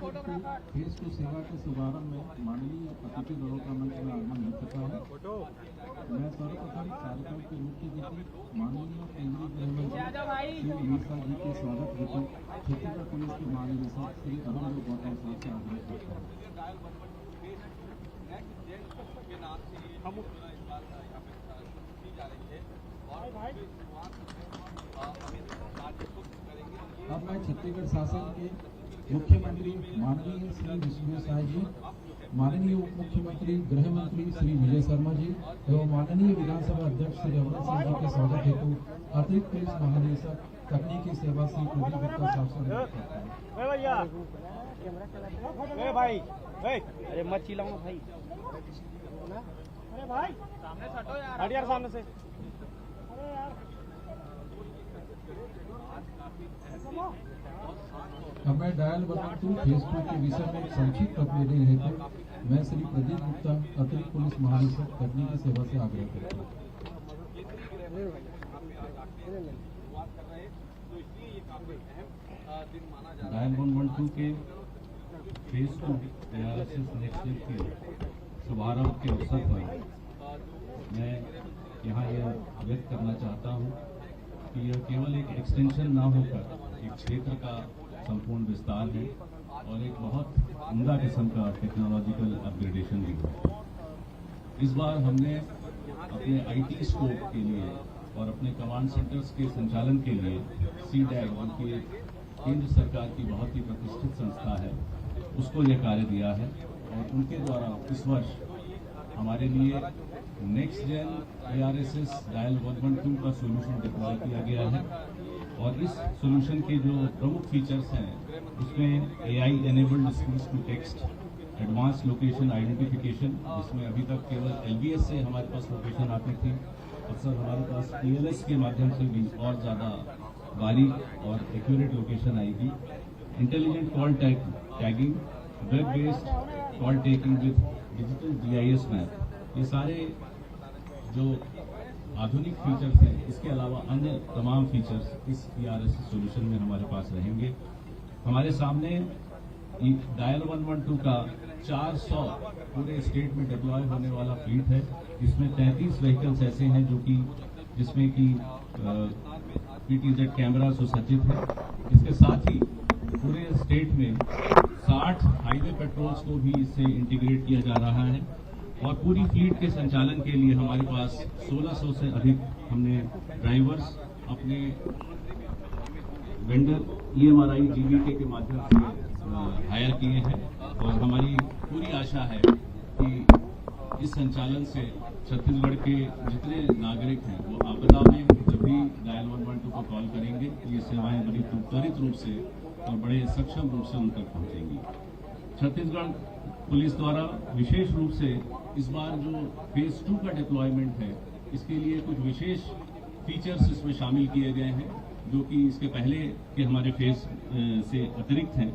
Face to सेवा के शुभारंभ में माननीय अतिथि दलों का मंच में आगमन हो चुका है। मैं सर्वप्रथम कार्यक्रम के मुख्य अतिथि माननीय केंद्रीय गृह मंत्री श्री अमित शाह जी के स्वागत हेतु छत्तीसगढ़ पुलिस के महानिदेशक श्री अरुण गौतम साहब से आग्रह करता हूँ। अब मैं छत्तीसगढ़ शासन के मुख्यमंत्री माननीय श्री विष्णु साय जी, माननीय उप मुख्यमंत्री गृह मंत्री श्री विजय शर्मा जी एवं माननीय विधानसभा अध्यक्ष श्री अमर सिंह जी के स्वागत हेतु अतिरिक्त पुलिस महानिदेशक तकनीकी सेवा श्री प्रदीप गुप्ता साहब से भाई अरे मत चिल्लाओ भाई, अरे भाई सामने से हटो यार, हट यार सामने से। अरे यार अब मैं डायल 112 फेसबुक के विषय में एक संक्षिप्त अपडेट हेतु मैं श्री प्रदीप गुप्ता अतिरिक्त पुलिस महानिदेशक तकनीकी सेवा से आग्रह करता हूँ। डायल 112 के फेस टू नेक्स्ट के शुभारंभ के अवसर पर मैं यहाँ यह व्यक्त करना चाहता हूँ कि यह केवल एक एक्सटेंशन ना होकर एक क्षेत्र का संपूर्ण विस्तार है और एक बहुत उम्दा किस्म का टेक्नोलॉजिकल अपग्रेडेशन भी है। इस बार हमने अपने आईटी स्कोप के लिए और अपने कमांड सेंटर्स के संचालन के लिए CDAG, जो कि केंद्र सरकार की बहुत ही प्रतिष्ठित संस्था है, उसको यह कार्य दिया है और उनके द्वारा इस वर्ष हमारे लिए नेक्स्ट जेन ARSS डायल 112 का सोल्यूशन डिप्लॉय किया गया है और इस सोल्यूशन के जो प्रमुख फीचर्स हैं उसमें AI enabled speech to text, advance location identification, जिसमें अभी तक केवल LVS से हमारे पास लोकेशन आती थी, अक्सर हमारे पास PLS के माध्यम से भी और ज़्यादा बारीक और एक्यूरेट लोकेशन आएगी। Intelligent call tagging, web based call taking with digital GIS map, ये सारे जो आधुनिक फीचर्स हैं, इसके अलावा अन्य तमाम फीचर्स इस ARSS सॉल्यूशन में हमारे पास रहेंगे। हमारे सामने डायल 112 का 400 पूरे स्टेट में डिप्लॉय होने वाला फ्लीट है। इसमें 33 व्हीकल्स ऐसे हैं जो कि जिसमें कि PTZ कैमरा सुसज्जित है। इसके साथ ही पूरे स्टेट में 60 हाईवे पेट्रोल्स को भी इससे इंटीग्रेट किया जा रहा है और पूरी फ्लीट के संचालन के लिए हमारे पास 1600 से अधिक हमने ड्राइवर्स अपने वेंडर EMRI GVK के माध्यम से हायर किए हैं और हमारी पूरी आशा है कि इस संचालन से छत्तीसगढ़ के जितने नागरिक हैं वो आपदा में जब भी डायल 112 को कॉल करेंगे ये सेवाएं बड़ी त्वरित रूप से और बड़े सक्षम रूप से उन तक पहुंचेंगी। छत्तीसगढ़ पुलिस द्वारा विशेष रूप से इस बार जो फेज 2 का डिप्लॉयमेंट है, इसके लिए कुछ विशेष फीचर्स इसमें शामिल किए गए हैं जो कि इसके पहले के हमारे फेज से अतिरिक्त हैं।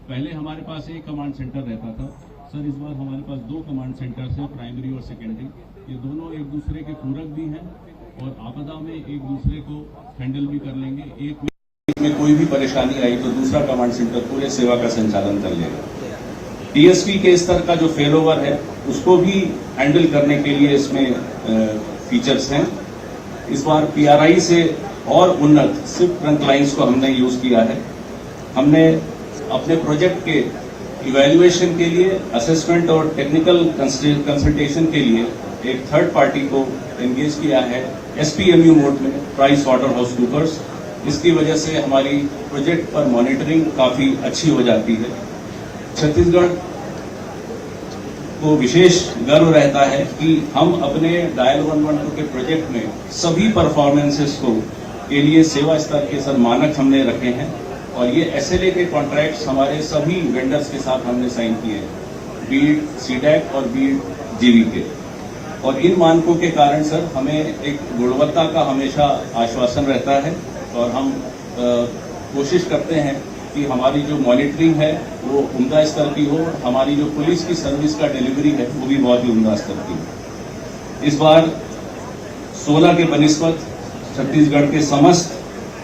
पहले हमारे पास एक कमांड सेंटर रहता था सर, इस बार हमारे पास 2 कमांड सेंटर्स हैं, प्राइमरी और सेकेंडरी। ये दोनों एक दूसरे के पूरक भी हैं और आपदा में एक दूसरे को हैंडल भी कर लेंगे। एक में कोई भी परेशानी आई तो दूसरा कमांड सेंटर पूरे सेवा का संचालन कर लेगा। DSP के स्तर का जो फेल ओवर है उसको भी हैंडल करने के लिए इसमें फीचर्स हैं। इस बार PRI से और उन्नत सिर्फ फ्रंट लाइन्स को हमने यूज किया है। हमने अपने प्रोजेक्ट के इवैल्यूएशन के लिए, असेसमेंट और टेक्निकल कंसल्टेशन के लिए एक थर्ड पार्टी को एंगेज किया है SPMU मोड में, प्राइस वाटर हाउस कूपर्स। इसकी वजह से हमारी प्रोजेक्ट पर मॉनिटरिंग काफी अच्छी हो जाती है। छत्तीसगढ़ को विशेष गर्व रहता है कि हम अपने डायल 112 के प्रोजेक्ट में सभी परफॉर्मेंसेस को के लिए सेवा स्तर के सर मानक हमने रखे हैं और ये SLA के कॉन्ट्रैक्ट्स हमारे सभी वेंडर्स के साथ हमने साइन किए हैं, बीट CDAG और बीट GVK। और इन मानकों के कारण सर हमें एक गुणवत्ता का हमेशा आश्वासन रहता है और हम कोशिश करते हैं कि हमारी जो मॉनिटरिंग है वो उम्दा स्तर की हो, हमारी जो पुलिस की सर्विस का डिलीवरी है वो भी बहुत ही उम्दा स्तर की हो। इस बार 16 के बनिस्बत छत्तीसगढ़ के समस्त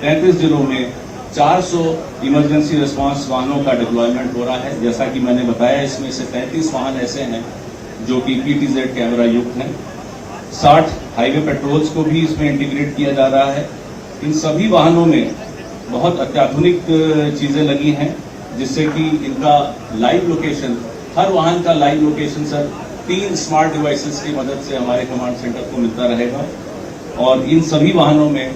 33 जिलों में 400 इमरजेंसी रिस्पांस वाहनों का डिप्लॉयमेंट हो रहा है। जैसा कि मैंने बताया, इसमें से 35 वाहन ऐसे हैं जो कि PTZ कैमरा युक्त हैं। 60 हाईवे पेट्रोल्स को भी इसमें इंटीग्रेट किया जा रहा है। इन सभी वाहनों में बहुत अत्याधुनिक चीजें लगी हैं, जिससे कि इनका लाइव लोकेशन, हर वाहन का live location sir 3 smart devices की मदद से हमारे कमांड सेंटर को मिलता रहेगा। और इन सभी वाहनों में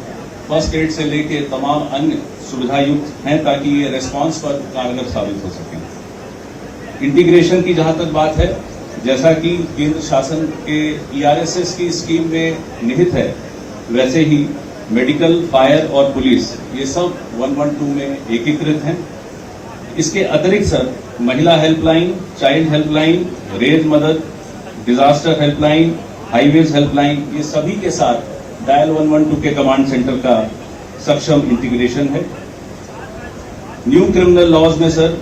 फर्स्ट एड से लेके तमाम अन्य सुविधा युक्त हैं, ताकि ये रेस्पॉन्स पर कारगर साबित हो सके। इंटीग्रेशन की जहां तक बात है, जैसा कि केंद्र शासन के ERSS की स्कीम में निहित है, वैसे ही मेडिकल, फायर और पुलिस ये सब 112 में एकीकृत हैं। इसके अतिरिक्त सर महिला हेल्पलाइन, चाइल्ड हेल्पलाइन, रेज मदद, डिजास्टर हेल्पलाइन, हाईवेज हेल्पलाइन, ये सभी के साथ डायल 112 के कमांड सेंटर का सक्षम इंटीग्रेशन है। न्यू क्रिमिनल लॉज में सर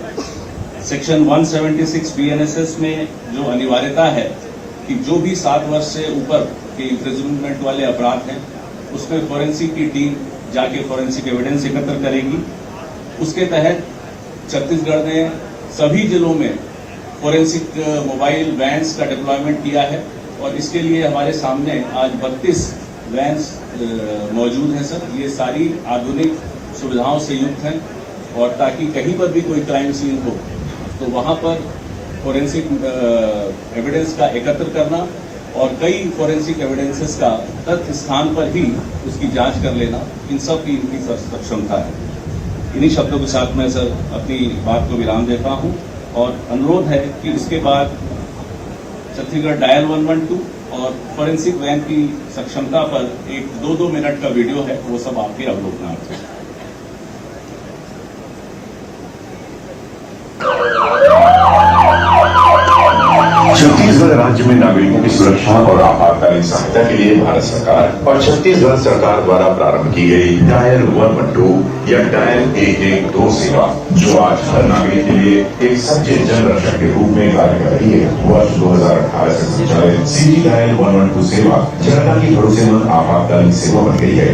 सेक्शन 176 BNSS में जो अनिवार्यता है कि जो भी 7 वर्ष से ऊपर के इम्प्रिजनमेंट वाले अपराध हैं, उसमें फोरेंसिक की टीम जाके फोरेंसिक एविडेंस एकत्र करेगी। उसके तहत छत्तीसगढ़ ने सभी जिलों में फोरेंसिक मोबाइल वैन्स का डिप्लॉयमेंट किया है, और इसके लिए हमारे सामने आज 32 वैन्स मौजूद हैं सर। ये सारी आधुनिक सुविधाओं से युक्त हैं, और ताकि कहीं पर भी कोई क्राइम सीन हो तो वहां पर फोरेंसिक एविडेंस का एकत्र करना और कई फोरेंसिक एविडेंसेस का तत्व स्थान पर ही उसकी जांच कर लेना, इन सब की इनकी सक्षमता है। इन्हीं शब्दों के साथ मैं सर अपनी बात को विराम देता हूं, और अनुरोध है कि इसके बाद छत्तीसगढ़ डायल 112 और फोरेंसिक वैन की सक्षमता पर एक 2-2 मिनट का वीडियो है, वो सब आपके अवलोकनार्थ है। छत्तीसगढ़ राज्य में नागरिकों की सुरक्षा और आपातकालीन सहायता के लिए भारत सरकार और छत्तीसगढ़ सरकार द्वारा प्रारंभ की गई डायल 112 या डायल 112 सेवा, जो आज हर नागरिक के लिए एक सच्चे जन रक्षक के रूप में कार्य कर रही है। वर्ष 2018 से संचालित सिटी डायल 112 सेवा जनता की भरोसेमंद आपातकालीन सेवा बन गई है।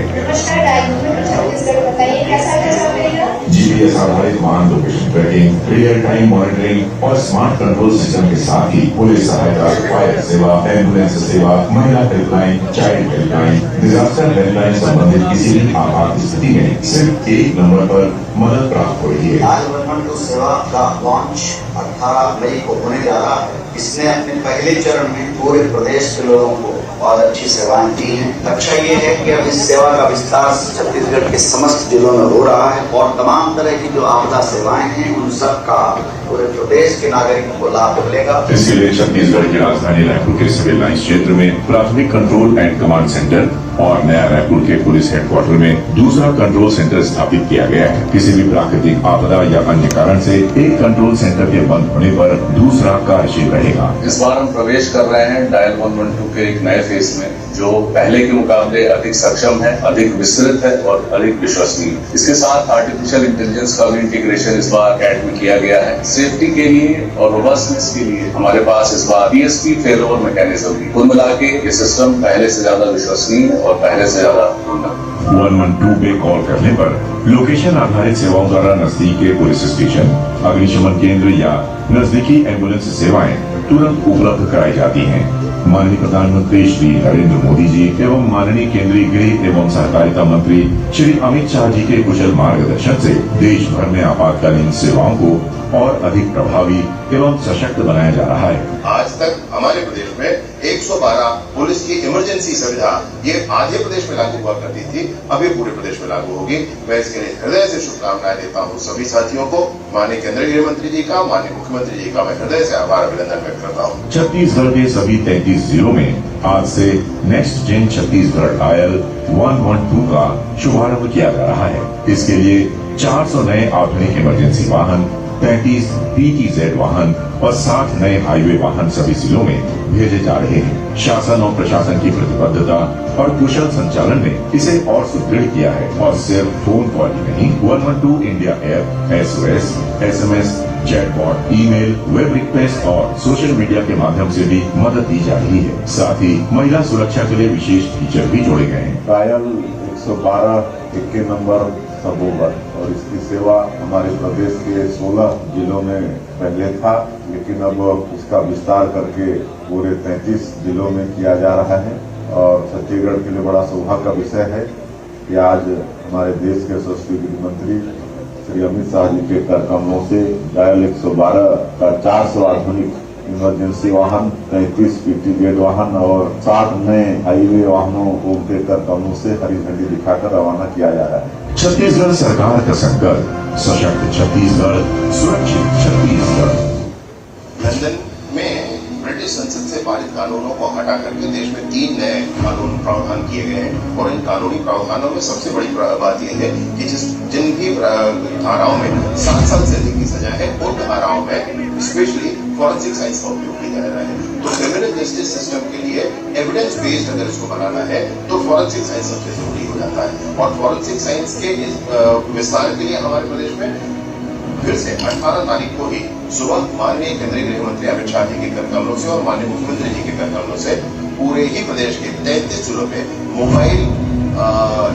GPS आधारित वाहन location tracking, real time monitoring और स्मार्ट कंट्रोल सिस्टम के साथ ही पुलिस सहायता, फायर सेवा, एम्बुलेंस सेवा, महिला helpline, child helpline, disaster helpline संबंधित किसी भी आपात स्थिति में सिर्फ एक नंबर पर मदद प्राप्त हो रही है। डायल 112 सेवा का लॉन्च 18 मई को होने जा रहा है। इसने अपने पहले चरण में पूरे प्रदेश के लोगों को बहुत अच्छी सेवाएं दी हैं। अच्छा ये है कि अब इस सेवा का विस्तार छत्तीसगढ़ के समस्त जिलों में हो रहा है, और तमाम तरह की जो आपदा सेवाएं हैं उन सब का पूरे प्रदेश के नागरिकों को लाभ मिलेगा। इसके लिए छत्तीसगढ़ की राजधानी रायपुर के सिविल लाइंस क्षेत्र में प्राथमिक कंट्रोल एंड कमांड सेंटर और नया रायपुर के पुलिस हेडक्वार्टर में दूसरा कंट्रोल सेंटर स्थापित किया गया है। किसी भी प्राकृतिक आपदा या अन्य कारण से एक कंट्रोल सेंटर के बंद होने पर दूसरा कार्यशील रहेगा। इस बार हम प्रवेश कर रहे हैं डायल 112 के एक नए फेज में, जो पहले के मुकाबले अधिक सक्षम है, अधिक विस्तृत है और अधिक विश्वसनीय। इसके साथ आर्टिफिशियल इंटेलिजेंस का भी इंटीग्रेशन इस बार ऐड में किया गया है। सेफ्टी के लिए और रोबस्टनेस के लिए हमारे पास इस बार TSP फेल ओवर मैकेनिज्म भी। कुल मिला के ये सिस्टम पहले से ज्यादा विश्वसनीय और पहले से ज्यादा उन्नत। 112 पे कॉल करने पर लोकेशन आधारित सेवाओं द्वारा नजदीक के पुलिस स्टेशन, अग्निशमन केंद्र या नजदीकी एम्बुलेंस सेवाएं तुरंत उपलब्ध कराई जाती हैं। माननीय प्रधानमंत्री श्री नरेंद्र मोदी जी एवं माननीय केंद्रीय गृह एवं सहकारिता मंत्री श्री अमित शाह जी के कुशल मार्गदर्शन से देश भर में आपातकालीन सेवाओं को और अधिक प्रभावी एवं सशक्त बनाया जा रहा है। आज तक हमारे प्रदेश में 112 पुलिस की इमरजेंसी सुविधा ये आधे प्रदेश में लागू हुआ करती थी, अभी पूरे प्रदेश में लागू होगी। मैं इसके लिए हृदय से शुभकामनाएं देता हूँ सभी साथियों को। माननीय केंद्रीय गृह मंत्री जी का, माननीय मुख्यमंत्री जी का मैं हृदय से आभार अभिनंदन व्यक्त करता हूँ। छत्तीसगढ़ के सभी 33 जिलों में आज से नेक्स्ट जेन छत्तीसगढ़ डायल 112 का शुभारंभ किया जा रहा है। इसके लिए 400 नए आधुनिक इमरजेंसी वाहन, 33 PTZ वाहन और 60 नए हाईवे वाहन सभी जिलों में भेजे जा रहे हैं। शासन और प्रशासन की प्रतिबद्धता और कुशल संचालन ने इसे और सुदृढ़ किया है, और सिर्फ फोन कॉल ही नहीं, 112 India app, SOS, SMS, chatbot, email, web request और सोशल मीडिया के माध्यम से भी मदद दी जा रही है। साथ ही महिला सुरक्षा के लिए विशेष फीचर भी जोड़े गए हैं। डायल 112 1 नंबर सब होगा। और इसकी सेवा हमारे प्रदेश के 16 जिलों में पहले था, लेकिन अब इसका विस्तार करके पूरे 33 जिलों में किया जा रहा है। और छत्तीसगढ़ के लिए बड़ा सौभाग्य का विषय है कि आज हमारे देश के यशस्वी गृह मंत्री श्री अमित शाह जी के कार्यक्रमों से डायल 112 का 400 आधुनिक इमरजेंसी वाहन, 33 पीटी जेड वाहन और 60 नए हाईवे वाहनों को उनके कार्यक्रमों से हरी झंडी दिखाकर रवाना किया जा रहा है। छत्तीसगढ़ सरकार का संकल्प सशक्त छत्तीसगढ़, सुरक्षित छत्तीसगढ़। लंदन में ब्रिटिश संसद से पारित कानूनों को हटा करके देश में 3 नए कानून प्रावधान किए गए हैं। और इन कानूनी प्रावधानों में सबसे बड़ी बात यह है कि जिन भी धाराओं में 7 साल से अधिक की सजा है, उन धाराओं में स्पेशली फॉरेंसिक साइंस का उपयोग किया जा रहा है। तो क्रिमिनल जस्टिस सिस्टम के लिए एविडेंस बेस्ड अगर इसको बनाना है तो फॉरेंसिक साइंस सबसे जरूरी हो जाता है। और फॉरेंसिक साइंस के विस्तार के लिए हमारे प्रदेश में फिर से 18 तारीख को ही सुबह माननीय केंद्रीय गृह मंत्री अमित शाह जी के कार्यक्रमों से और माननीय मुख्यमंत्री जी के कार्यक्रमों से पूरे ही प्रदेश के 33 जिलों में मोबाइल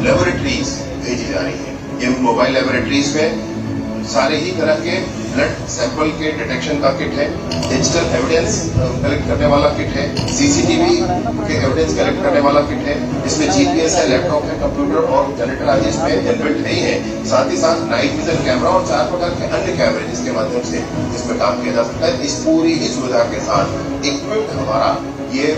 लेबोरेटरीज भेजी जा रही है। इन मोबाइल लेबोरेटरीज में सारे ही तरह के ब्लड सैंपल के डिटेक्शन का किट है, डिजिटल एविडेंस कलेक्ट करने वाला किट है, सीसीटीवी के एविडेंस कलेक्ट करने वाला किट है, इसमें जीपीएस है, लैपटॉप है, कंप्यूटर और जनरेटर आदि इसमें इनबिल्ट नहीं है। साथ ही साथ नाइट विजन कैमरा और 4 प्रकार के अन्य कैमरे जिसके माध्यम से इसमें काम किया जा सकता है। इस पूरी ही सुविधा के साथ इक्विप्ड हमारा ये